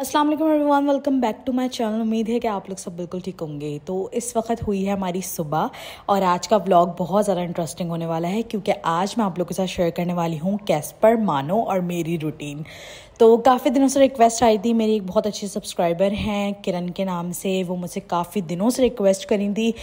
अस्सलाम वालेकुम everyone, welcome back to my channel. उम्मीद है कि आप लोग सब बिल्कुल ठीक होंगे। तो इस वक्त हुई है हमारी सुबह और आज का व्लॉग बहुत ज़्यादा इंटरेस्टिंग होने वाला है क्योंकि आज मैं आप लोगों के साथ शेयर करने वाली हूँ कैस्पर, मानो और मेरी रूटीन। तो काफ़ी दिनों से रिक्वेस्ट आई थी, मेरी एक बहुत अच्छी सब्सक्राइबर हैं किरण के नाम से, वो मुझसे काफ़ी दिनों से रिक्वेस्ट करी थी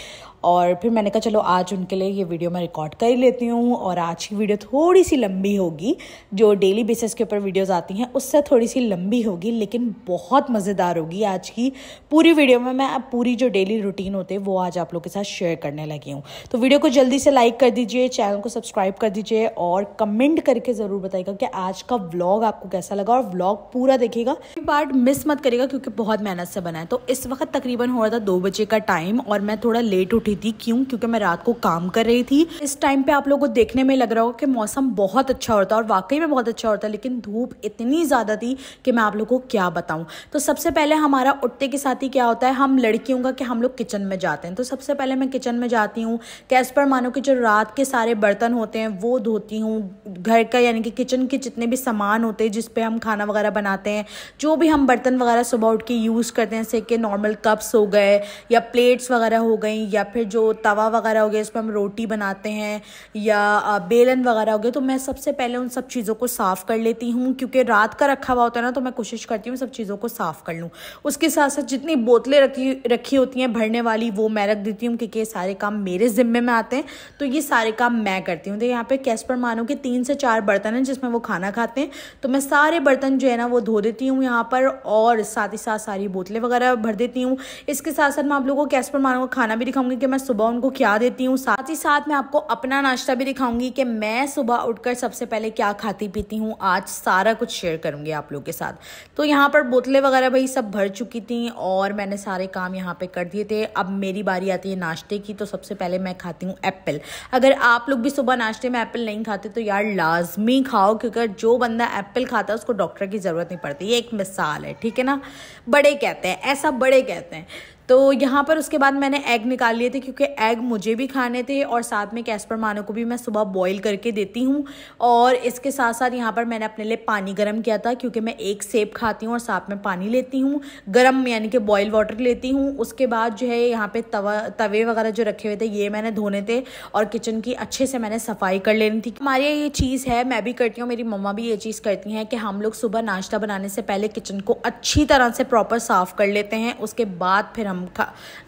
और फिर मैंने कहा चलो आज उनके लिए ये वीडियो मैं रिकॉर्ड कर ही लेती हूँ। और आज की वीडियो थोड़ी सी लंबी होगी, जो डेली बेसिस के ऊपर वीडियोस आती हैं उससे थोड़ी सी लंबी होगी, लेकिन बहुत मज़ेदार होगी। आज की पूरी वीडियो में मैं अब पूरी जो डेली रूटीन होते हैं वो आज आप लोग के साथ शेयर करने लगी हूँ। तो वीडियो को जल्दी से लाइक कर दीजिए, चैनल को सब्सक्राइब कर दीजिए और कमेंट करके ज़रूर बताइएगा कि आज का व्लॉग आपको कैसा लगा। और व्लॉग पूरा देखिएगा, पार्ट मिस मत करिएगा क्योंकि बहुत मेहनत से बना है। तो इस वक्त तकरीबन हो रहा था 2 बजे का टाइम और मैं थोड़ा लेट उठी थी। क्योंकि मैं रात को काम कर रही थी। इस टाइम पे आप लोगों को देखने में लग रहा होगा कि मौसम बहुत अच्छा होता है और वाकई में बहुत अच्छा होता है, लेकिन धूप इतनी ज़्यादा थी कि मैं आप लोगों को क्या बताऊं। तो सबसे पहले हमारा उठते के साथ ही क्या होता है, हम लड़कियों का कि हम लोग किचन में जाते हैं। तो सबसे पहले मैं किचन में जाती हूँ, कैस्पर मानो कि जो रात के सारे बर्तन होते हैं वो धोती हूँ। घर का यानी कि किचन के जितने भी सामान होते हैं जिसपे हम खाना वगैरह बनाते हैं, जो भी हम बर्तन वगैरह सुबह उठ के यूज़ करते हैं, जैसे कि नॉर्मल कप्स हो गए या प्लेट्स वगैरह हो गई या फिर जो तवा वगैरह हो गया इस पर हम रोटी बनाते हैं या बेलन वगैरह हो गया, तो मैं सबसे पहले उन सब चीज़ों को साफ़ कर लेती हूँ। क्योंकि रात का रखा हुआ होता है ना, तो मैं कोशिश करती हूँ सब चीज़ों को साफ़ कर लूँ। उसके साथ साथ जितनी बोतलें रखी होती हैं भरने वाली वो मैं रख देती हूँ क्योंकि ये सारे काम मेरे ज़िम्मे में आते हैं, तो ये सारे काम मैं करती हूँ। तो यहाँ पे कैस्पर मानो के 3 से 4 बर्तन हैं जिसमें वो खाना खाते हैं, तो मैं सारे बर्तन जो है ना वो धो देती हूँ यहाँ पर और साथ ही साथ सारी बोतलें वगैरह भर देती हूँ। इसके साथ साथ मैं आप लोगों को कैस्पर मानो का खाना भी दिखाऊंगी कि मैं सुबह उनको क्या देती हूँ। साथ ही साथ मैं आपको अपना नाश्ता भी दिखाऊंगी कि मैं सुबह उठकर सबसे पहले क्या खाती पीती हूँ। आज सारा कुछ शेयर करूंगी आप लोगों के साथ। तो यहाँ पर बोतलें वगैरह भाई सब भर चुकी थी और मैंने सारे काम यहाँ पे कर दिए थे। अब मेरी बारी आती है नाश्ते की। तो सबसे पहले मैं खाती हूँ एप्पल। अगर आप लोग भी सुबह नाश्ते में एप्पल नहीं खाते तो यार लाजमी खाओ, क्योंकि जो बंदा एप्पल खाता है उसको डॉक्टर की ज़रूरत नहीं पड़ती। ये एक मिसाल है, ठीक है ना, बड़े कहते हैं ऐसा, बड़े कहते हैं। तो यहाँ पर उसके बाद मैंने एग निकाल लिए थे क्योंकि एग मुझे भी खाने थे और साथ में कैस्पर मानो को भी मैं सुबह बॉईल करके देती हूँ। और इसके साथ साथ यहाँ पर मैंने अपने लिए पानी गर्म किया था क्योंकि मैं एक सेब खाती हूँ और साथ में पानी लेती हूँ गर्म, यानी कि बॉयल वाटर लेती हूँ। उसके बाद जो है यहाँ पे तवे वगैरह जो रखे हुए थे ये मैंने धोने थे और किचन की अच्छे से मैंने सफाई कर लेनी थी। हमारी ये चीज़ है, मैं भी करती हूँ, मेरी मम्मा भी ये चीज़ करती हैं कि हम लोग सुबह नाश्ता बनाने से पहले किचन को अच्छी तरह से प्रॉपर साफ़ कर लेते हैं। उसके बाद फिर हम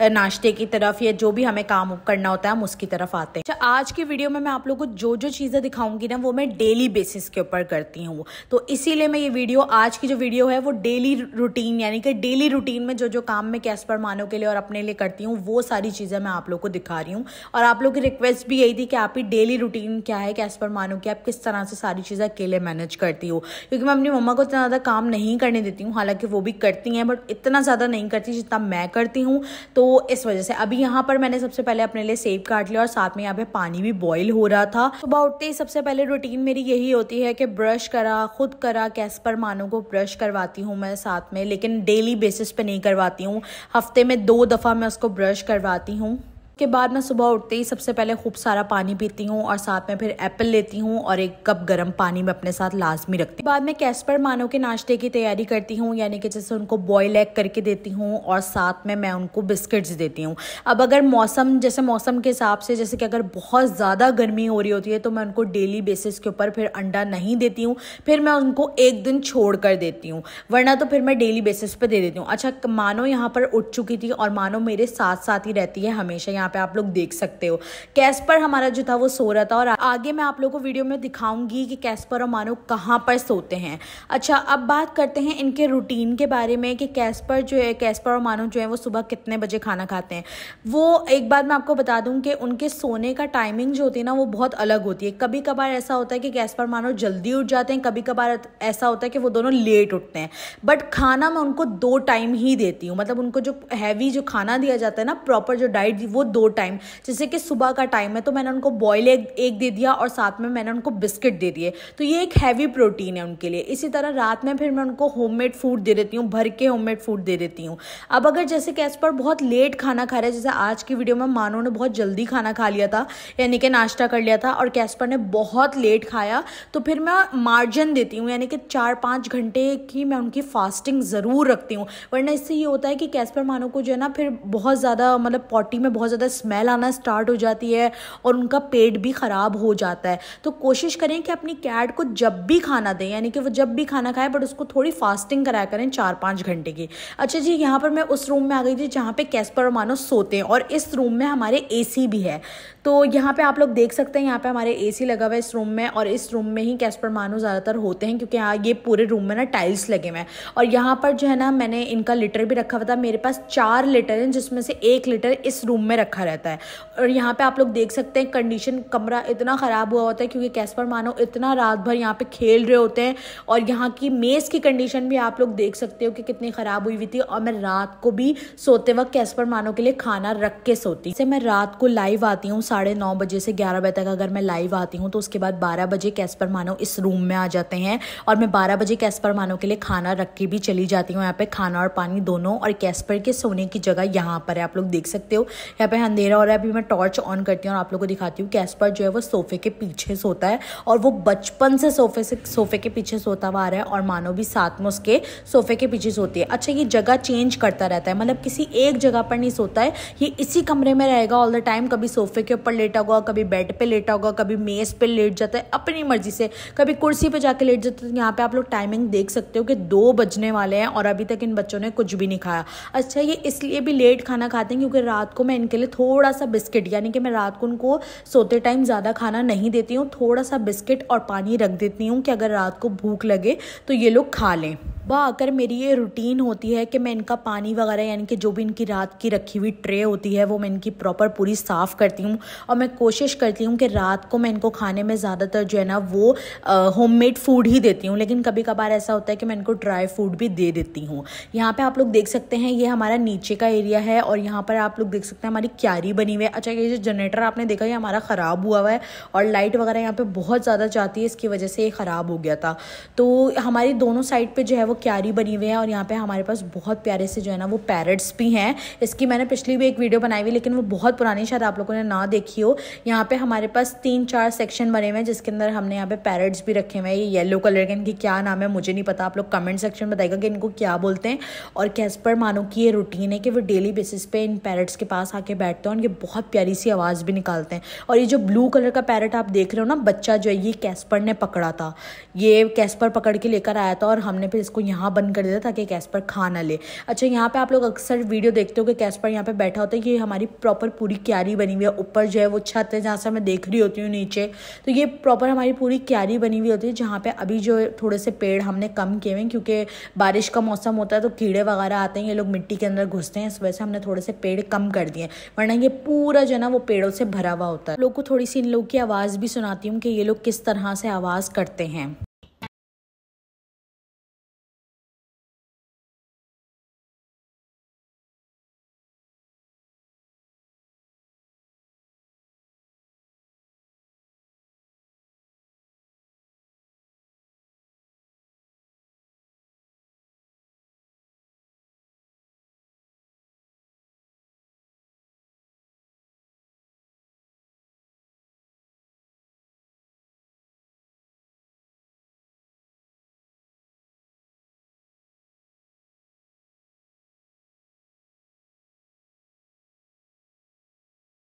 नाश्ते की तरफ या जो भी हमें काम करना होता है हम उसकी तरफ आते हैं। अच्छा, आज की वीडियो में मैं आप लोगों को जो जो चीज़ें दिखाऊंगी ना वो मैं डेली बेसिस के ऊपर करती हूँ। तो इसीलिए मैं ये वीडियो, आज की जो वीडियो है वो डेली रूटीन, यानी कि डेली रूटीन में जो जो काम मैं कैस्पर मानो के लिए और अपने लिए करती हूँ वो सारी चीज़ें मैं आप लोग को दिखा रही हूँ। और आप लोग की रिक्वेस्ट भी यही थी कि आपकी डेली रूटीन क्या है कैस्पर मानो की, आप किस तरह से सारी चीज़ें अकेले मैनेज करती हो। क्योंकि मैं अपनी मम्मा को इतना ज़्यादा काम नहीं करने देती हूँ, हालांकि वो भी करती हैं बट इतना ज़्यादा नहीं करती जितना मैं करती हूँ। तो इस वजह से अभी यहाँ पर मैंने सबसे पहले अपने लिए सेब काट लिया और साथ में यहाँ पे पानी भी बॉईल हो रहा था। सुबह उठते ही सबसे पहले रूटीन मेरी यही होती है कि ब्रश करा, खुद करा, कैस्पर मानो को ब्रश करवाती हूँ मैं साथ में, लेकिन डेली बेसिस पे नहीं करवाती हूँ, हफ्ते में 2 दफ़ा मैं उसको ब्रश करवाती हूँ। के बाद मैं सुबह उठते ही सबसे पहले खूब सारा पानी पीती हूँ और साथ में फिर एप्पल लेती हूँ और 1 कप गर्म पानी में अपने साथ लाजमी रखती हूँ। बाद में कैस्पर मानो के नाश्ते की तैयारी करती हूँ, यानी कि जैसे उनको बॉयल एग करके देती हूँ और साथ में मैं उनको बिस्किट्स देती हूँ। अब अगर मौसम के हिसाब से, जैसे कि अगर बहुत ज़्यादा गर्मी हो रही होती है तो मैं उनको डेली बेसिस के ऊपर फिर अंडा नहीं देती हूँ, फिर मैं उनको 1 दिन छोड़ कर देती हूँ, वरना तो फिर मैं डेली बेसिस पे दे देती हूँ। अच्छा, मानो यहाँ पर उठ चुकी थी और मानो मेरे साथ साथ ही रहती है हमेशा। यहाँ पे आप लोग देख सकते हो कैस्पर हमारा जो था वो सो रहा था और आगे मैं आप लोगों को वीडियो में दिखाऊंगी कि कैस्पर और मानो कहाँ पर सोते हैं। अच्छा, अब बात करते हैं इनके रूटीन के बारे में कि कैस्पर और मानो जो है वो सुबह कितने बजे खाना खाते हैं। वो एक बात मैं आपको बता दूं कि उनके सोने का टाइमिंग जो होती है ना वो बहुत अलग होती है। कभी कभार ऐसा होता है कि कैस्पर मानो जल्दी उठ जाते हैं, कभी कभार ऐसा होता है कि वो दोनों लेट उठते हैं। बट खाना मैं उनको 2 टाइम ही देती हूँ, मतलब उनको जो हैवी जो खाना दिया जाता है ना, प्रॉपर जो डाइट वो 2 टाइम, जैसे कि सुबह का टाइम है तो मैंने उनको बॉयल एग दे दिया और साथ में मैंने उनको बिस्किट दे दिए, तो ये एक हैवी प्रोटीन है उनके लिए। इसी तरह रात में फिर मैं उनको होममेड फूड दे देती हूँ, भर के होममेड फूड दे देती हूँ। अब अगर जैसे कैस्पर बहुत लेट खाना खा रहा है, जैसे आज की वीडियो में मानो ने बहुत जल्दी खाना खा लिया था, यानी कि नाश्ता कर लिया था, और कैस्पर ने बहुत लेट खाया, तो फिर मैं मार्जिन देती हूँ, यानी कि 4-5 घंटे की मैं उनकी फास्टिंग ज़रूर रखती हूँ। वरना इससे ये होता है कि कैस्पर मानो को जो है ना फिर बहुत ज़्यादा मतलब पॉटी में बहुत ज़्यादा स्मेल आना स्टार्ट हो जाती है और उनका पेट भी ख़राब हो जाता है। तो कोशिश करें कि अपनी कैट को जब भी खाना दें, यानी कि वो जब भी खाना खाए, बट उसको थोड़ी फास्टिंग कराया करें 4-5 घंटे की। अच्छा जी, यहाँ पर मैं उस रूम में आ गई थी जहाँ पे कैस्पर और मानो सोते हैं, और इस रूम में हमारे एसी भी है। तो यहाँ पे आप लोग देख सकते हैं, यहाँ पे हमारे एसी लगा हुआ है इस रूम में, और इस रूम में ही कैस्पर मानो ज़्यादातर होते हैं, क्योंकि यहाँ ये पूरे रूम में ना टाइल्स लगे हुए हैं। और यहाँ पर जो है ना मैंने इनका लिटर भी रखा हुआ था, मेरे पास 4 लिटर हैं, जिसमें से 1 लिटर इस रूम में रखा रहता है। और यहाँ पे आप लोग देख सकते हैं कंडीशन, कमरा इतना ख़राब हुआ होता है क्योंकि कैस्पर मानो इतना रात भर यहाँ पे खेल रहे होते हैं। और यहाँ की मेज़ की कंडीशन भी आप लोग देख सकते हो कि कितनी ख़राब हुई थी। और मैं रात को भी सोते वक्त कैस्पर मानो के लिए खाना रख के सोती। जैसे मैं रात को लाइव आती हूँ 9:30 बजे से 11 बजे तक अगर मैं लाइव आती हूँ, तो उसके बाद 12 बजे कैस्पर मानो इस रूम में आ जाते हैं, और मैं 12 बजे कैस्पर मानो के लिए खाना रख के भी चली जाती हूँ। यहाँ पे खाना और पानी दोनों, और कैस्पर के सोने की जगह यहाँ पर है, आप लोग देख सकते हो। यहाँ पे अंधेरा हो रहा है, अभी मैं टॉर्च ऑन करती हूँ और आप लोग को दिखाती हूँ। कैस्पर जो है वो सोफे के पीछे सोता है, और वो बचपन से सोफे के पीछे सोता हुआ आ रहा है, और मानो भी साथ में उसके सोफे के पीछे सोती है। अच्छा, ये जगह चेंज करता रहता है, मतलब किसी एक जगह पर नहीं सोता है, ये इसी कमरे में रहेगा ऑल द टाइम। कभी सोफे के ऊपर लेटा होगा, कभी बेड पे लेटा होगा, कभी मेज पे लेट जाता है अपनी मर्जी से, कभी कुर्सी पे जाके लेट जाता है। यहाँ पे आप लोग टाइमिंग देख सकते हो कि 2 बजने वाले हैं और अभी तक इन बच्चों ने कुछ भी नहीं खाया। अच्छा, ये इसलिए भी लेट खाना खाते हैं क्योंकि रात को मैं इनके लिए थोड़ा सा बिस्किट, यानी कि मैं रात को उनको सोते टाइम ज़्यादा खाना नहीं देती हूँ, थोड़ा सा बिस्किट और पानी रख देती हूँ कि अगर रात को भूख लगे तो ये लोग खा लें। वह आकर मेरी ये रूटीन होती है कि मैं इनका पानी वगैरह, यानी कि जो भी इनकी रात की रखी हुई ट्रे होती है वो मैं इनकी प्रॉपर पूरी साफ़ करती हूँ। और मैं कोशिश करती हूँ कि रात को मैं इनको खाने में ज़्यादातर जो है ना वो होममेड फूड ही देती हूँ, लेकिन कभी कभार ऐसा होता है कि मैं इनको ड्राई फूड भी दे देती हूँ। यहाँ पे आप लोग देख सकते हैं, ये हमारा नीचे का एरिया है, और यहाँ पर आप लोग देख सकते हैं हमारी क्यारी बनी हुई है। अच्छा, ये जो जनरेटर आपने देखा, ये हमारा ख़राब हुआ है, और लाइट वगैरह यहाँ पे बहुत ज़्यादा जाती है, इसकी वजह से ये ख़राब हो गया था। तो हमारी दोनों साइड पर जो है वो क्यारी बनी हुई है, और यहाँ पे हमारे पास बहुत प्यारे से जो है ना वो पैरट्स भी हैं। इसकी मैंने पिछली भी एक वीडियो बनाई हुई, लेकिन वो बहुत पुरानी, शायद आप लोगों ने ना देखी हो। यहाँ पे हमारे पास 3-4 सेक्शन बने हुए हैं, जिसके अंदर हमने यहाँ पे पैरट्स भी रखे हुए हैं। ये येलो कलर के, इनकी क्या नाम है मुझे नहीं पता, आप लोग कमेंट सेक्शन में बताइएगा कि इनको क्या बोलते हैं। और कैस्पर मानो की ये रूटीन है कि वो डेली बेसिस पे इन पैरट्स के पास आके बैठते हैं, और ये बहुत प्यारी सी आवाज़ भी निकालते हैं। और ये जो ब्लू कलर का पैरट आप देख रहे हो ना, बच्चा जो है, ये कैस्पर ने पकड़ा था, ये कैस्पर पकड़ के लेकर आया था, और हमने फिर इसको यहाँ बंद कर दिया ताकि कैस्पर खा ना ले। अच्छा, यहाँ पे आप लोग अक्सर वीडियो देखते हो कि कैस्पर यहाँ पे बैठा होता है। ये हमारी प्रॉपर पूरी क्यारी बनी हुई है, ऊपर जो है वो छत है जहाँ से मैं देख रही होती हूँ नीचे, तो ये प्रॉपर हमारी पूरी क्यारी बनी हुई होती है, जहाँ पे अभी जो थोड़े से पेड़ हमने कम किए हैं क्योंकि बारिश का मौसम होता है तो कीड़े वगैरह आते हैं, ये लोग मिट्टी के अंदर घुसते हैं, इस वजह से हमने थोड़े से पेड़ कम कर दिए, वरना ये पूरा जो है ना वो पेड़ों से भरा हुआ होता है। लोग को थोड़ी सी इन लोग की आवाज़ भी सुनाती हूँ कि ये लोग किस तरह से आवाज़ करते हैं।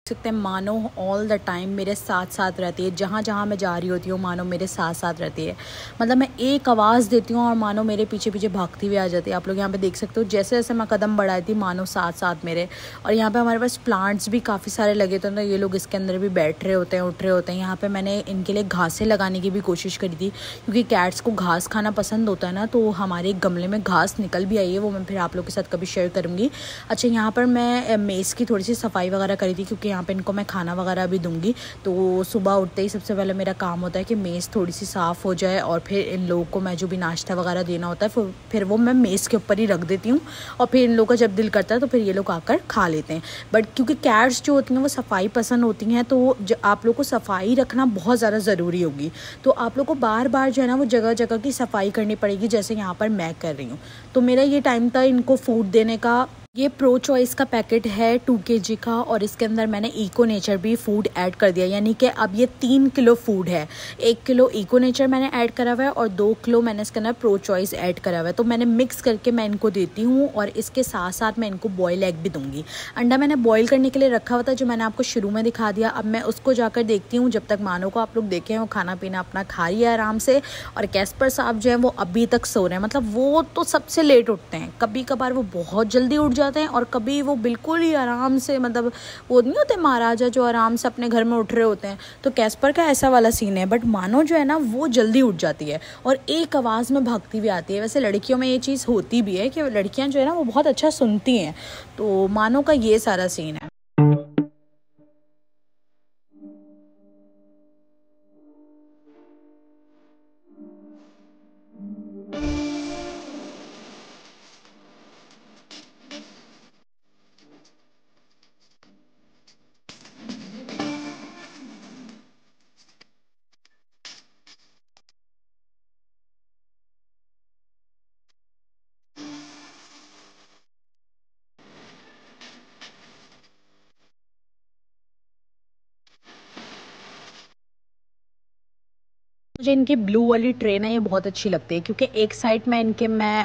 सकते हैं मानो ऑल द टाइम मेरे साथ साथ रहती है, जहाँ जहाँ मैं जा रही होती हूँ मानो मेरे साथ साथ रहती है। मतलब मैं एक आवाज़ देती हूँ और मानो मेरे पीछे पीछे भागती हुई आ जाती है। आप लोग यहाँ पे देख सकते हो, जैसे जैसे मैं कदम बढ़ाई थी मानो साथ साथ मेरे। और यहाँ पे हमारे पास प्लांट्स भी काफ़ी सारे लगे थे, तो ये लोग इसके अंदर भी बैठ रहे होते हैं, उठ रहे होते हैं। यहाँ पर मैंने इनके लिए घासें लगाने की भी कोशिश करी थी, क्योंकि कैट्स को घास खाना पसंद होता है ना। तो हमारे गमले में घास निकल भी आई है, वो मैं फिर आप लोग के साथ कभी शेयर करूँगी। अच्छा, यहाँ पर मैं मेज़ की थोड़ी सी सफाई वगैरह करी थी, क्योंकि यहाँ पे इनको मैं खाना वगैरह भी दूँगी। तो सुबह उठते ही सबसे पहले मेरा काम होता है कि मेज़ थोड़ी सी साफ़ हो जाए और फिर इन लोगों को मैं जो भी नाश्ता वगैरह देना होता है फिर वो मैं मेज़ के ऊपर ही रख देती हूँ और फिर इन लोगों का जब दिल करता है तो फिर ये लोग आकर खा लेते हैं। बट क्योंकि कैट्स जो होती हैं वो सफाई पसंद होती हैं, तो आप लोग को सफाई रखना बहुत ज़्यादा ज़रूरी होगी। तो आप लोग को बार बार जो है ना वो जगह जगह की सफाई करनी पड़ेगी, जैसे यहाँ पर मैं कर रही हूँ। तो मेरा ये टाइम था इनको फूड देने का। ये प्रो चॉइस का पैकेट है 2 kg का और इसके अंदर मैंने इको नेचर भी फूड ऐड कर दिया, यानी कि अब ये 3 किलो फूड है। 1 किलो इको नेचर मैंने ऐड करा हुआ है और 2 किलो मैंने इसके अंदर प्रो चॉइस ऐड करा हुआ है। तो मैंने मिक्स करके मैं इनको देती हूँ और इसके साथ साथ मैं इनको बॉयल एग भी दूंगी। अंडा मैंने बॉयल करने के लिए रखा हुआ था, जो मैंने आपको शुरू में दिखा दिया। अब मैं उसको जाकर देखती हूँ, जब तक मानो को आप लोग देखें वो खाना पीना अपना खा रही है आराम से। और कैस्पर साहब जो है वो अभी तक सो रहे हैं, मतलब वो तो सबसे लेट उठते हैं। कभी कभार वो बहुत जल्दी उठ जाते हैं और कभी वो बिल्कुल ही आराम से, मतलब वो नहीं होते महाराजा जो आराम से अपने घर में उठ रहे होते हैं। तो कैस्पर का ऐसा वाला सीन है, बट मानो जो है ना वो जल्दी उठ जाती है और एक आवाज़ में भागती भी आती है। वैसे लड़कियों में ये चीज़ होती भी है कि लड़कियां जो है ना वो बहुत अच्छा सुनती हैं। तो मानो का ये सारा सीन है। मुझे इनकी ब्लू वाली ट्रे ना ये बहुत अच्छी लगती है, क्योंकि एक साइड में इनके मैं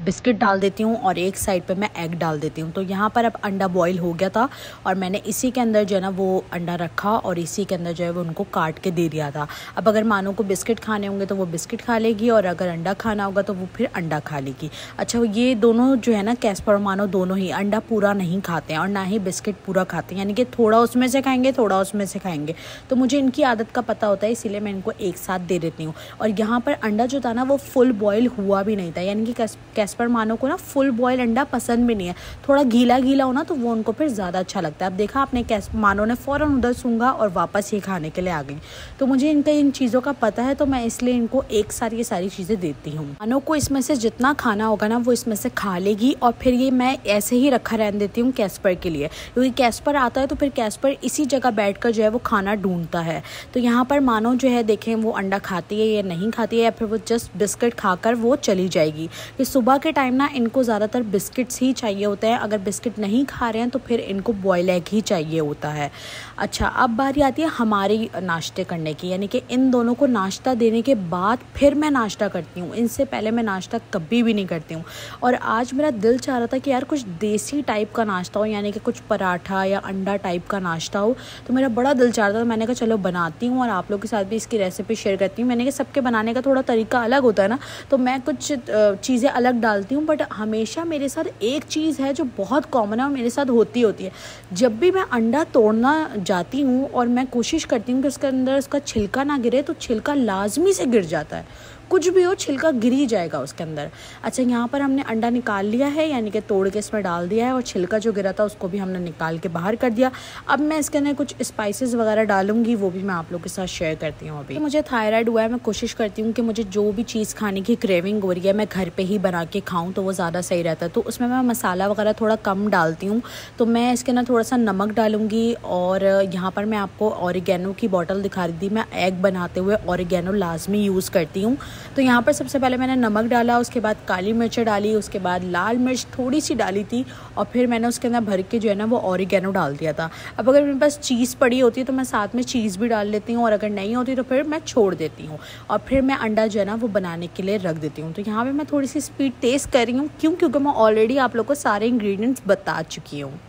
बिस्किट डाल देती हूँ और एक साइड पे मैं एग डाल देती हूँ। तो यहाँ पर अब अंडा बॉईल हो गया था और मैंने इसी के अंदर जो है ना वो अंडा रखा और इसी के अंदर जो है वो उनको काट के दे दिया था। अब अगर मानो को बिस्किट खाने होंगे तो वो बिस्किट खा लेगी और अगर अंडा खाना होगा तो वो फिर अंडा खा लेगी। अच्छा, ये दोनों जो है ना कैस्पर और मानो दोनों ही अंडा पूरा नहीं खाते हैं और ना ही बिस्किट पूरा खाते हैं, यानी कि थोड़ा उसमें से खाएंगे थोड़ा उसमें से खाएंगे। तो मुझे इनकी आदत का पता होता है, इसीलिए मैं इनको एक साथ दे देती हूँ। और यहाँ पर अंडा जो था ना वो फुल बॉयल हुआ भी नहीं था, यानी कि कैस्पर मानो को ना फुल बॉयल अंडा पसंद भी नहीं है। थोड़ा गीला गीला हो ना तो वो उनको फिर ज़्यादा अच्छा लगता है। अब देखा आपने, मानो ने फ़ौरन उधर सूंघा और वापस ये खाने के लिए आ गई। तो मुझे इनका इन चीज़ों का पता है, तो मैं इसलिए इनको एक साथ ये सारी चीज़ें देती हूँ। मानो को इसमें से जितना खाना होगा ना वो इसमें से खा लेगी और फिर ये मैं ऐसे ही रखा रहने देती हूँ कैस्पर के लिए, क्योंकि कैस्पर आता है तो फिर कैस्पर इसी जगह बैठकर जो है वो खाना ढूंढता है। तो यहाँ पर मानो जो है देखें वो अंडा खाती है या नहीं खाती है, या फिर वो जस्ट बिस्किट खाकर वो चली जाएगी। ये सुबह के टाइम ना इनको ज़्यादातर बिस्किट्स ही चाहिए होते हैं। अगर बिस्किट नहीं खा रहे हैं तो फिर इनको बॉयल एग ही चाहिए होता है। अच्छा, अब बारी आती है हमारी नाश्ते करने की, यानी कि इन दोनों को नाश्ता देने के बाद फिर मैं नाश्ता करती हूँ। इनसे पहले मैं नाश्ता कभी भी नहीं करती हूँ। और आज मेरा दिल चाह रहा था कि यार कुछ देसी टाइप का नाश्ता हो, यानी कि कुछ पराठा या अंडा टाइप का नाश्ता हो। तो मेरा बड़ा दिल चाह रहा था, मैंने कहा चलो बनाती हूँ और आप लोग के साथ भी इसकी रेसिपी शेयर करती हूँ। मैंने कहा सबके बनाने का थोड़ा तरीका अलग होता है ना, तो मैं कुछ चीज़ें अलग डालती हूँ, बट हमेशा मेरे साथ एक चीज़ है जो बहुत कॉमन है और मेरे साथ होती है। जब भी मैं अंडा तोड़ना जाती हूँ और मैं कोशिश करती हूँ कि उसके अंदर उसका छिलका ना गिरे, तो छिलका लाजमी से गिर जाता है। कुछ भी हो छिलका गिर ही जाएगा उसके अंदर। अच्छा, यहाँ पर हमने अंडा निकाल लिया है, यानी कि तोड़ के इसमें डाल दिया है और छिलका जो गिरा था उसको भी हमने निकाल के बाहर कर दिया। अब मैं इसके अंदर कुछ स्पाइसेस वगैरह डालूंगी, वो भी मैं आप लोग के साथ शेयर करती हूँ। अभी तो मुझे थायराइड हुआ है, मैं कोशिश करती हूँ कि मुझे जो भी चीज़ खाने की क्रेविंग हो रही है मैं घर पर ही बना के खाऊँ, तो वो ज़्यादा सही रहता है। तो उसमें मैं मसाला वगैरह थोड़ा कम डालती हूँ। तो मैं इसके अंदर थोड़ा सा नमक डालूंगी और यहाँ पर मैं आपको ऑरिगेनो की बॉटल दिखा रही थी। मैं एग बनाते हुए ऑरिगेनो लाजमी यूज़ करती हूँ। तो यहाँ पर सबसे पहले मैंने नमक डाला, उसके बाद काली मिर्च डाली, उसके बाद लाल मिर्च थोड़ी सी डाली थी और फिर मैंने उसके अंदर भर के जो है ना वो ऑरिगेनो डाल दिया था। अब अगर मेरे पास चीज़ पड़ी होती है तो मैं साथ में चीज़ भी डाल लेती हूँ, और अगर नहीं होती तो फिर मैं छोड़ देती हूँ और फिर मैं अंडा जो है ना वो बनाने के लिए रख देती हूँ। तो यहाँ पर मैं थोड़ी सी स्पीड तेज़ कर रही हूँ, क्योंकि मैं ऑलरेडी आप लोग को सारे इंग्रेडिएंट्स बता चुकी हूँ।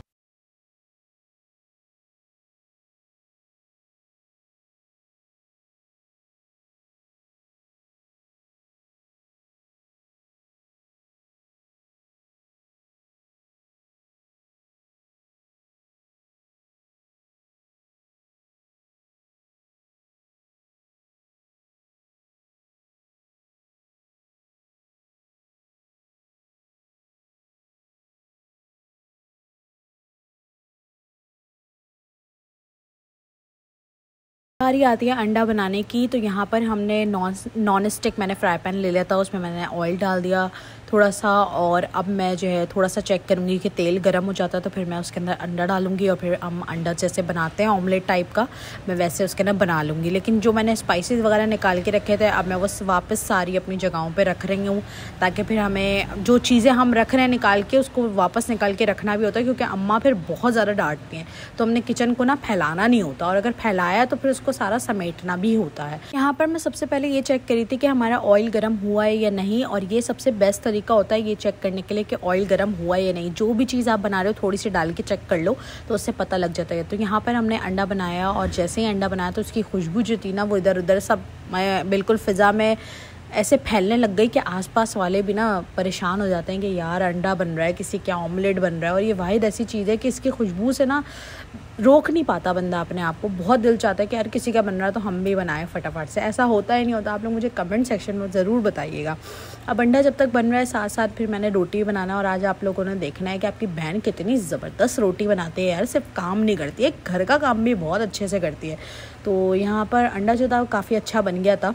बारी आती है अंडा बनाने की। तो यहाँ पर हमने नॉन स्टिक मैंने फ्राई पैन ले लिया था, उसमें मैंने ऑयल डाल दिया थोड़ा सा, और अब मैं जो है थोड़ा सा चेक करूँगी कि तेल गर्म हो जाता है तो फिर मैं उसके अंदर अंडा डालूँगी, और फिर हम अंडा जैसे बनाते हैं ऑमलेट टाइप का, मैं वैसे उसके अंदर बना लूँगी। लेकिन जो मैंने स्पाइसेस वगैरह निकाल के रखे थे, अब मैं वो वापस सारी अपनी जगहों पे रख रही हूँ, ताकि फिर हमें जो चीज़ें हम रख रहे हैं निकाल के, उसको वापस निकाल के रखना भी होता है, क्योंकि अम्मा फिर बहुत ज़्यादा डांटती हैं। तो हमने किचन को ना फैलाना नहीं होता, और अगर फैलाया तो फिर उसको सारा समेटना भी होता है। यहाँ पर मैं सबसे पहले ये चेक करी थी कि हमारा ऑयल गर्म हुआ है या नहीं, और ये सबसे बेस्ट तरीका होता है ये चेक करने के लिए कि ऑयल गर्म हुआ है या नहीं। जो भी चीज़ आप बना रहे हो थोड़ी सी डाल के चेक कर लो, तो उससे पता लग जाता है। तो यहाँ पर हमने अंडा बनाया, और जैसे ही अंडा बनाया तो उसकी खुशबू जो थी ना, वो इधर उधर सब बिल्कुल फ़िज़ा में ऐसे फैलने लग गई कि आसपास वाले भी ना परेशान हो जाते हैं कि यार अंडा बन रहा है, किसी क्या ऑमलेट बन रहा है। और ये वाहिद ऐसी चीज़ है कि इसकी खुशबू से ना रोक नहीं पाता बंदा अपने आप को। बहुत दिल चाहता है कि यार किसी का बन रहा है तो हम भी बनाएं फटाफट से। ऐसा होता ही नहीं होता। आप लोग मुझे कमेंट सेक्शन में ज़रूर बताइएगा। अब अंडा जब तक बन रहा है, साथ साथ फिर मैंने रोटी बनाना, और आज आप लोगों ने देखना है कि आपकी बहन कितनी ज़बरदस्त रोटी बनाती है यार। सिर्फ काम नहीं करती है, घर का काम भी बहुत अच्छे से करती है। तो यहाँ पर अंडा जो था काफ़ी अच्छा बन गया था।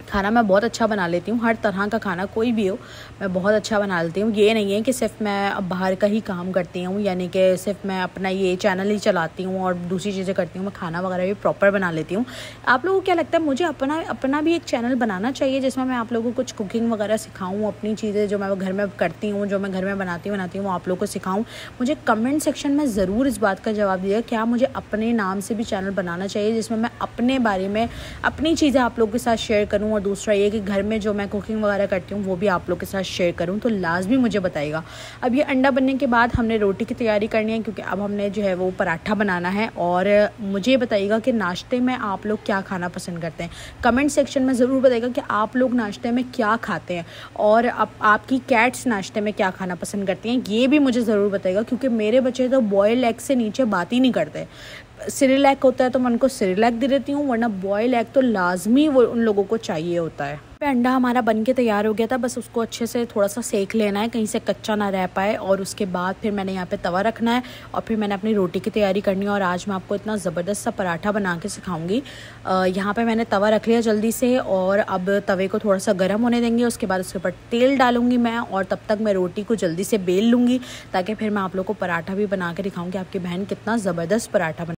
खाना मैं बहुत अच्छा बना लेती हूँ, हर तरह का खाना कोई भी हो मैं बहुत अच्छा बना लेती हूँ। ये नहीं है कि सिर्फ मैं अब बाहर का ही काम करती हूँ, यानी कि सिर्फ मैं अपना ये चैनल ही चलाती हूँ और दूसरी चीज़ें करती हूँ। मैं खाना वगैरह भी प्रॉपर बना लेती हूँ। आप लोगों को क्या लगता है, मुझे अपना भी एक चैनल बनाना चाहिए जिसमें मैं आप लोगों को कुछ कुकिंग वगैरह सिखाऊँ, अपनी चीज़ें जो मैं घर में करती हूँ, जो मैं घर में बनाती हूँ वो आप लोगों को सिखाऊँ। मुझे कमेंट सेक्शन में ज़रूर इस बात का जवाब दीजिएगा, क्या मुझे अपने नाम से भी चैनल बनाना चाहिए जिसमें मैं अपने बारे में अपनी चीज़ें आप लोगों के साथ शेयर करूँ, और दूसरा ये कि घर में जो मैं कुकिंग वगैरह करती हूँ वो भी आप लोग के साथ शेयर करूँ। तो लाजमी मुझे बताइएगा। अब ये अंडा बनने के बाद हमने रोटी की तैयारी करनी है, क्योंकि अब हमने जो है वो पराठा बनाना है। और मुझे बताइएगा कि नाश्ते में आप लोग क्या खाना पसंद करते हैं। कमेंट सेक्शन में ज़रूर बताइएगा कि आप लोग नाश्ते में क्या खाते हैं, और आपकी कैट्स नाश्ते में क्या खाना पसंद करती हैं, ये भी मुझे ज़रूर बताइएगा। क्योंकि मेरे बच्चे तो बॉयल एग से नीचे बात ही नहीं करते। सिरिलैक होता है तो मैं उनको सिरिलैक दे देती हूँ, वरना बॉयल एग तो लाजमी वो उन लोगों को चाहिए होता है। अंडा हमारा बन के तैयार हो गया था, बस उसको अच्छे से थोड़ा सा सेक लेना है, कहीं से कच्चा ना रह पाए। और उसके बाद फिर मैंने यहाँ पे तवा रखना है, और फिर मैंने अपनी रोटी की तैयारी करनी है। और आज मैं आपको इतना ज़बरदस्त सा पराठा बना के सिखाऊंगी। यहाँ पे मैंने तवा रख लिया जल्दी से, और अब तवे को थोड़ा सा गर्म होने देंगे। उसके बाद उसके ऊपर तेल डालूंगी मैं, और तब तक मैं रोटी को जल्दी से बेल लूँगी, ताकि फिर मैं आप लोग को पराठा भी बना के दिखाऊँगी। आपकी बहन कितना ज़बरदस्त पराठा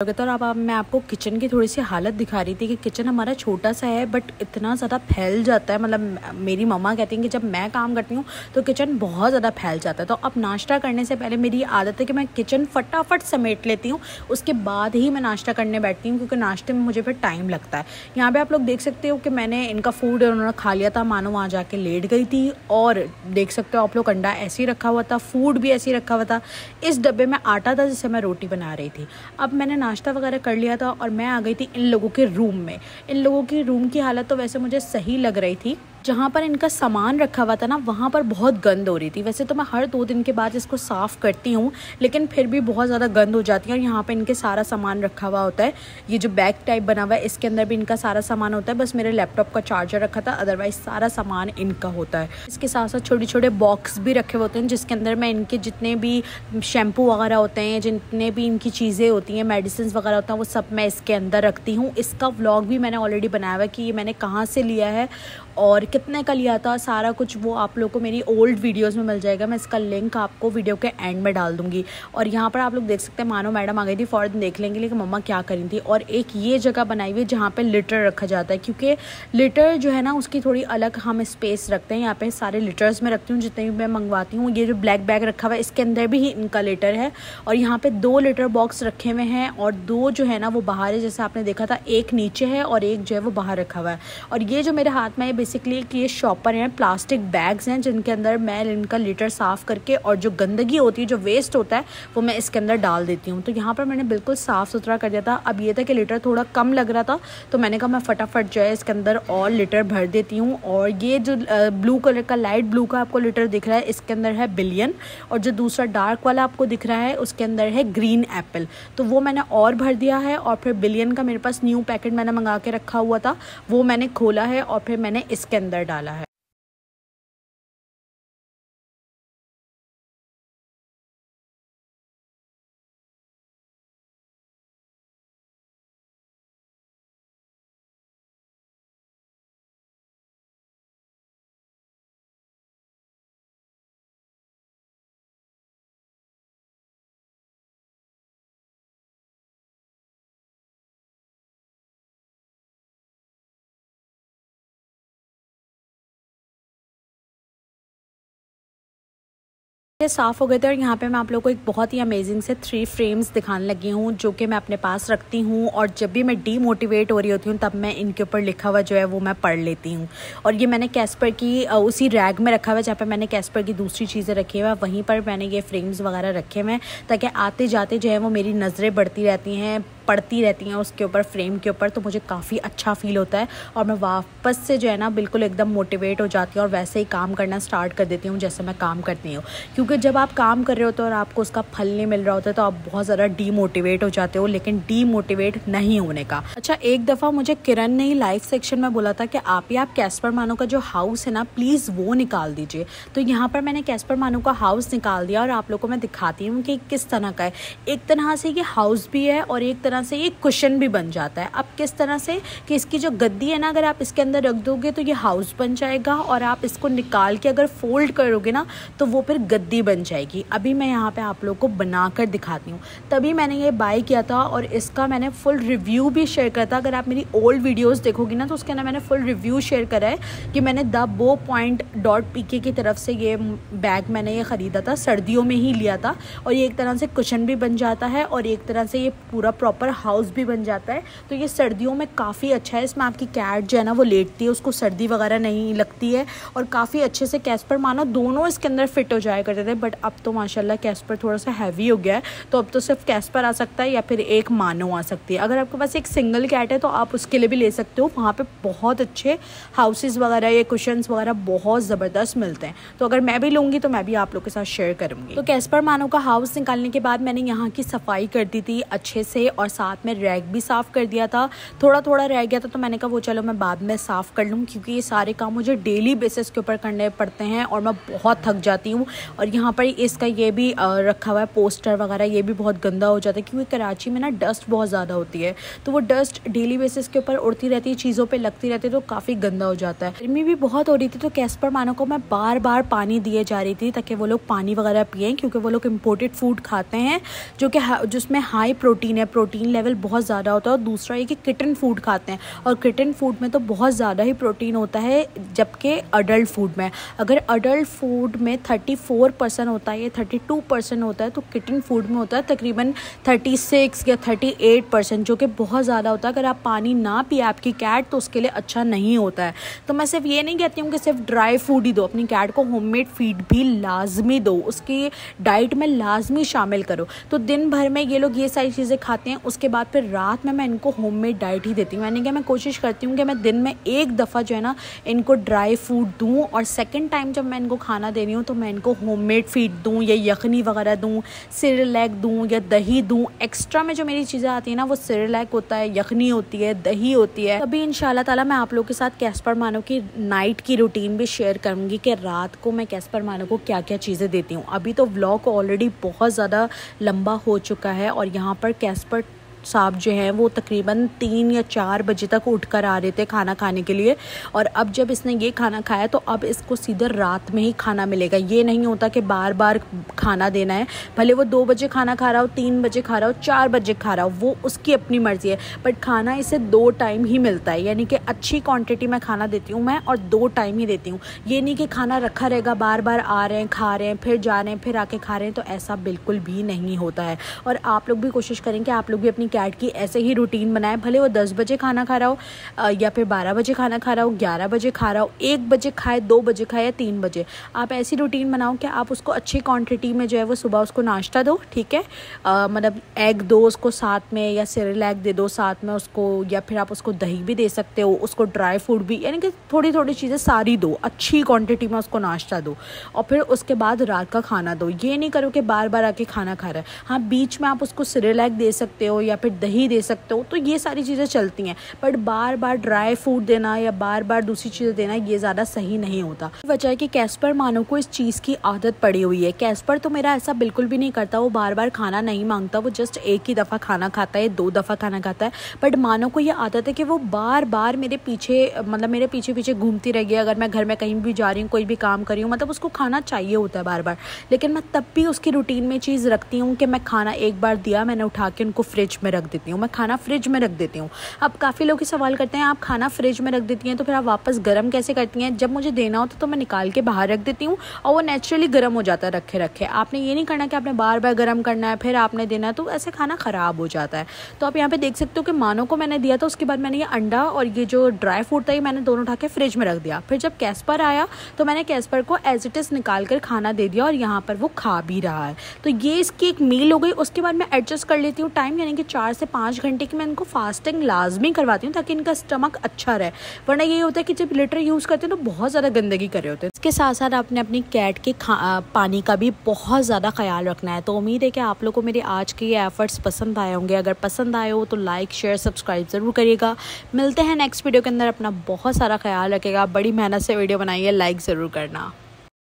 तो अब मैं आपको किचन की थोड़ी सी हालत दिखा रही थी कि किचन हमारा छोटा सा है बट इतना ज़्यादा फैल जाता है। मतलब मेरी मम्मा कहती हैं कि जब मैं काम करती हूँ तो किचन बहुत ज़्यादा फैल जाता है। तो अब नाश्ता करने से पहले मेरी आदत है कि मैं किचन फटाफट समेट लेती हूँ, उसके बाद ही मैं नाश्ता करने बैठती हूँ, क्योंकि नाश्ते में मुझे फिर टाइम लगता है। यहाँ पर आप लोग देख सकते हो कि मैंने इनका फूड उन्होंने खा लिया था, मानो वहाँ जाके लेट गई थी। और देख सकते हो आप लोग, अंडा ऐसे ही रखा हुआ था, फूड भी ऐसे ही रखा हुआ था। इस डब्बे में आटा था जिससे मैं रोटी बना रही थी। अब मैंने नाश्ता वगैरह कर लिया था और मैं आ गई थी इन लोगों के रूम में। इन लोगों की रूम की हालत तो वैसे मुझे सही लग रही थी। जहाँ पर इनका सामान रखा हुआ था ना, वहाँ पर बहुत गंद हो रही थी। वैसे तो मैं हर 2 दिन के बाद इसको साफ़ करती हूँ, लेकिन फिर भी बहुत ज़्यादा गंद हो जाती है। और यहाँ पे इनके सारा सामान रखा हुआ होता है। ये जो बैग टाइप बना हुआ है इसके अंदर भी इनका सारा सामान होता है। बस मेरे लैपटॉप का चार्जर रखा था, अदरवाइज़ सारा सामान इनका होता है। इसके साथ साथ छोटे छोटे बॉक्स भी रखे होते हैं जिसके अंदर मैं इनके जितने भी शैम्पू वगैरह होते हैं, जितने भी इनकी चीज़ें होती हैं, मेडिसिन वगैरह होता है, वो सब मैं इसके अंदर रखती हूँ। इसका व्लॉग भी मैंने ऑलरेडी बनाया हुआ है कि ये मैंने कहाँ से लिया है और कितने का लिया था, सारा कुछ वो आप लोग को मेरी ओल्ड वीडियोस में मिल जाएगा। मैं इसका लिंक आपको वीडियो के एंड में डाल दूंगी। और यहाँ पर आप लोग देख सकते हैं, मानो मैडम आ गई थी फ़ौरन देख लेंगे लेकिन मम्मा क्या करी थी। और एक ये जगह बनाई हुई है जहाँ पे लिटर रखा जाता है, क्योंकि लिटर जो है ना उसकी थोड़ी अलग हम स्पेस रखते हैं। यहाँ पे सारे लिटर्स में रखती हूँ जितने भी मैं मंगवाती हूँ। ये जो ब्लैक बैग रखा हुआ है इसके अंदर भी इनका लिटर है। और यहाँ पर 2 लिटर बॉक्स रखे हुए हैं और 2 जो है ना वो बाहर है, जैसे आपने देखा था। एक नीचे है और एक जो है वो बाहर रखा हुआ है। और ये जो मेरे हाथ में है बेसिकली कि ये शॉपर हैं, प्लास्टिक बैग्स हैं जिनके अंदर मैं इनका लिटर साफ़ करके और जो गंदगी होती है, जो वेस्ट होता है, वो मैं इसके अंदर डाल देती हूँ। तो यहाँ पर मैंने बिल्कुल साफ़ सुथरा कर दिया था। अब ये था कि लिटर थोड़ा कम लग रहा था तो मैंने कहा मैं फटाफट जो है इसके अंदर और लिटर भर देती हूँ। और ये जो ब्लू कलर का, लाइट ब्लू का आपको लिटर दिख रहा है, इसके अंदर है बिलियन। और जो दूसरा डार्क वाला आपको दिख रहा है उसके अंदर है ग्रीन एप्पल। तो वो मैंने और भर दिया है। और फिर बिलियन का मेरे पास न्यू पैकेट मैंने मंगा के रखा हुआ था, वो मैंने खोला है और फिर मैंने इसके अंदर डाला है। ये साफ़ हो गए थे। और यहाँ पे मैं आप लोगों को एक बहुत ही अमेजिंग से 3 फ्रेम्स दिखाने लगी हूँ जो कि मैं अपने पास रखती हूँ। और जब भी मैं डीमोटिवेट हो रही होती हूँ तब मैं इनके ऊपर लिखा हुआ जो है वो मैं पढ़ लेती हूँ। और ये मैंने कैस्पर की उसी रैग में रखा हुआ है जहाँ पे मैंने कैस्पर की दूसरी चीज़ें रखी हुई है, वहीं पर मैंने ये फ्रेम्स वगैरह रखे हुए हैं ताकि आते जाते जो है वो मेरी नज़रें बढ़ती रहती हैं, पड़ती रहती हैं उसके ऊपर, फ्रेम के ऊपर। तो मुझे काफ़ी अच्छा फील होता है और मैं वापस से जो है ना बिल्कुल एकदम मोटिवेट हो जाती हूँ और वैसे ही काम करना स्टार्ट कर देती हूँ जैसे मैं काम करती हूँ। क्योंकि जब आप काम कर रहे होते हो और आपको उसका फल नहीं मिल रहा होता है तो आप बहुत ज़्यादा डीमोटिवेट हो जाते हो, लेकिन डीमोटिवेट नहीं होने का। अच्छा, एक दफ़ा मुझे किरण ने ही लाइव सेक्शन में बोला था कि आप कैस्पर मानो का जो हाउस है ना प्लीज़ वो निकाल दीजिए। तो यहाँ पर मैंने कैस्पर मानो का हाउस निकाल दिया और आप लोगों को मैं दिखाती हूँ कि किस तरह का है। एक तरह से ये हाउस भी है और एक तरह से ये कुशन भी बन जाता है। अब किस तरह से कि इसकी जो गद्दी है ना, अगर आप इसके अंदर रख दोगे तो ये हाउस बन जाएगा और आप इसको निकाल के अगर फोल्ड करोगे ना तो वो फिर गद्दी बन जाएगी। अभी मैं यहाँ पे आप लोग को बनाकर दिखाती हूँ। तभी मैंने ये बाय किया था और इसका मैंने फुल रिव्यू भी शेयर करा था। अगर आप मेरी ओल्ड वीडियोस देखोगी ना तो उसके अंदर मैंने फुल रिव्यू शेयर करा है कि मैंने द बो पॉइंट .pk की तरफ से ये बैग मैंने ये ख़रीदा था, सर्दियों में ही लिया था। और ये एक तरह से कुशन भी बन जाता है और एक तरह से ये पूरा प्रॉपर हाउस भी बन जाता है। तो ये सर्दियों में काफ़ी अच्छा है। इसमें आपकी कैट जो है ना वो लेटती है, उसको सर्दी वगैरह नहीं लगती है और काफ़ी अच्छे से कैस्पर मानो दोनों इसके अंदर फिट हो जाया करते थे। बट अब तो माशाल्लाह कैस्पर थोड़ा सा हैवी हो गया है, तो अब तो सिर्फ कैस्पर आ सकता है या फिर एक मानो आ सकती है। अगर आपके पास एक सिंगल कैट है तो आप उसके लिए भी ले सकते हो, वहाँ पे बहुत अच्छे हाउसेस वगैरह ये कुशन्स वगैरह बहुत ज़बरदस्त मिलते हैं। तो अगर मैं भी लूँगी तो मैं भी आप लोग के साथ शेयर करूँगी। तो कैस्पर मानो का हाउस निकालने के बाद मैंने यहाँ की सफाई कर दी थी अच्छे से और साथ में रैक भी साफ़ कर दिया था। थोड़ा थोड़ा रह गया था तो मैंने कहा वो चलो मैं बाद में साफ़ कर लूँ, क्योंकि ये सारे काम मुझे डेली बेसिस के ऊपर करने पड़ते हैं और मैं बहुत थक जाती हूँ। और यहाँ पर इसका ये भी रखा हुआ है पोस्टर वगैरह, ये भी बहुत गंदा हो जाता है क्योंकि कराची में ना डस्ट बहुत ज़्यादा होती है। तो वो डस्ट डेली बेसिस के ऊपर उड़ती रहती है, चीज़ों पर लगती रहती है, तो काफ़ी गंदा हो जाता है। गर्मी भी बहुत हो रही थी तो कैस्पर मानो को मैं बार बार पानी दिए जा रही थी ताकि वो लोग पानी वगैरह पिएँ, क्योंकि वो लोग इम्पोर्टेड फूड खाते हैं जो कि जिसमें हाई प्रोटीन है, प्रोटीन प्रोटीन लेवल बहुत ज़्यादा होता है, और दूसरा ये कि किटन फूड खाते हैं, और किटन फूड में तो बहुत ज़्यादा ही प्रोटीन होता है, जबकि अडल्ट फूड में अगर अडल्ट फूड में 34% होता है या 32% होता है, तो किटन फूड में होता है तकरीबन 36 या 38%, जो कि बहुत ज़्यादा होता है। अगर आप पानी ना पिए आपकी कैट, तो उसके लिए अच्छा नहीं होता है। तो मैं सिर्फ ये नहीं कहती हूँ कि सिर्फ ड्राई फूड ही दो, अपनी कैट को होममेड फीड भी लाजमी दो, उसकी डाइट में लाजमी शामिल करो। तो दिन भर में ये लोग ये सारी चीज़ें खाते हैं, उसके बाद फिर रात में मैं इनको होममेड डाइट ही देती हूँ। यानी कि मैं कोशिश करती हूँ कि मैं दिन में एक दफ़ा जो है ना इनको ड्राई फूड दूँ, और सेकंड टाइम जब मैं इनको खाना दे रही हूँ तो मैं इनको होममेड फीड दूँ, या यखनी वगैरह दूँ, सेरेलैक दूँ या दही दूँ। एक्स्ट्रा में जो मेरी चीज़ें आती हैं ना, वो सेरेलैक होता है, यखनी होती है, दही होती है। अभी इंशाल्लाह ताला मैं आप लोगों के साथ कैस्पर मानो की नाइट की रूटीन भी शेयर करूँगी कि रात को मैं कैस्पर मानो को क्या क्या चीज़ें देती हूँ। अभी तो व्लॉग ऑलरेडी बहुत ज़्यादा लंबा हो चुका है, और यहाँ पर कैस्पर साहब जो हैं वो तकरीबन 3 या 4 बजे तक उठकर आ रहे थे खाना खाने के लिए, और अब जब इसने ये खाना खाया तो अब इसको सीधे रात में ही खाना मिलेगा। ये नहीं होता कि बार बार खाना देना है, भले वो 2 बजे खाना खा रहा हो, 3 बजे खा रहा हो, 4 बजे खा रहा हो, वो उसकी अपनी मर्ज़ी है, बट खाना इसे 2 टाइम ही मिलता है। यानी कि अच्छी क्वान्टिटी में खाना देती हूँ मैं, और 2 टाइम ही देती हूँ। ये नहीं कि खाना रखा रहेगा, बार बार आ रहे हैं, खा रहे हैं, फिर जा रहे हैं, फिर आके खा रहे हैं, तो ऐसा बिल्कुल भी नहीं होता है। और आप लोग भी कोशिश करें कि आप लोग भी अपनी कैट की ऐसे ही रूटीन बनाएं, भले वो 10 बजे खाना खा रहा हो या फिर 12 बजे खाना खा रहा हो, 11 बजे खा रहा हो, 1 बजे खाए, 2 बजे खाए या 3 बजे। आप ऐसी रूटीन बनाओ कि आप उसको अच्छी क्वांटिटी में जो है वो सुबह उसको नाश्ता दो, ठीक है, मतलब एग दो उसको साथ में, या सेरेलैक दे दो साथ में उसको, या फिर आप उसको दही भी दे सकते हो, उसको ड्राई फूड भी, यानी कि थोड़ी थोड़ी चीज़ें सारी दो, अच्छी क्वांटिटी में उसको नाश्ता दो, और फिर उसके बाद रात का खाना दो। ये नहीं करो कि बार बार आके खाना खा रहा है। हाँ, बीच में आप उसको सेरेलैक दे सकते हो या फिर दही दे सकते हो, तो ये सारी चीज़ें चलती हैं, but bar bar dry food देना या बार बार दूसरी चीज़ें देना ये ज़्यादा सही नहीं होता। वजह है कि कैस्पर मानो को इस चीज़ की आदत पड़ी हुई है। कैस्पर तो मेरा ऐसा बिल्कुल भी नहीं करता, वो बार बार खाना नहीं मांगता, वो जस्ट एक ही दफ़ा खाना खाता है, 2 दफ़ा खाना खाता है, बट मानो को ये आदत है कि वो बार बार मेरे पीछे, मतलब मेरे पीछे पीछे घूमती रहेगी। अगर मैं घर में कहीं भी जा रही हूँ, कोई भी काम कर रही हूँ, मतलब उसको खाना चाहिए होता है बार बार, लेकिन मैं तब भी उसकी रूटीन में चीज़ रखती हूँ कि मैं खाना एक बार दिया, मैंने उठा के उनको फ्रिज में रख देती हूँ, मैं खाना फ्रिज में रख देती हूँ। अब काफ़ी लोग सवाल करते हैं आप खाना फ्रिज में रख देती हैं तो फिर आप वापस गर्म कैसे करती हैं? जब मुझे देना होता तो मैं निकाल के बाहर रख देती हूँ, और वो नेचुरली गर्म हो जाता है रखे रखे। आपने ये नहीं करना कि आपने बार बार गर्म करना है फिर आपने देना है, तो ऐसे खाना ख़राब हो जाता है। तो आप यहाँ पे देख सकते हो कि मानो को मैंने दिया था, उसके बाद मैंने ये अंडा और ये जो ड्राई फ्रूट था ये मैंने दोनों उठा के फ्रिज में रख दिया। फिर जब कैस्पर आया तो मैंने कैस्पर को एज इट इज़ निकाल कर खाना दे दिया, और यहाँ पर वो खा भी रहा है। तो ये इसकी एक मील हो गई। उसके बाद मैं एडजस्ट कर लेती हूँ टाइम, यानी कि 4 से 5 घंटे की मैं इनको फास्टिंग लाजमी करवाती हूँ ताकि इनका स्टमक अच्छा रहे। वरना ये होता है कि जब लिटर यूज़ करते हैं तो बहुत ज़्यादा गंदगी कर रहे होते हैं। इसके साथ साथ आपने अपनी कैट के पानी का भी बहुत ज़्यादा ख्याल रखना है। तो उम्मीद है कि आप लोगों को मेरे आज के ये एफर्ट्स पसंद आए होंगे। अगर पसंद आए हो तो लाइक शेयर सब्सक्राइब ज़रूर करिएगा। मिलते हैं नेक्स्ट वीडियो के अंदर। अपना बहुत सारा ख्याल रखिएगा। बड़ी मेहनत से वीडियो बनाइए, लाइक ज़रूर करना।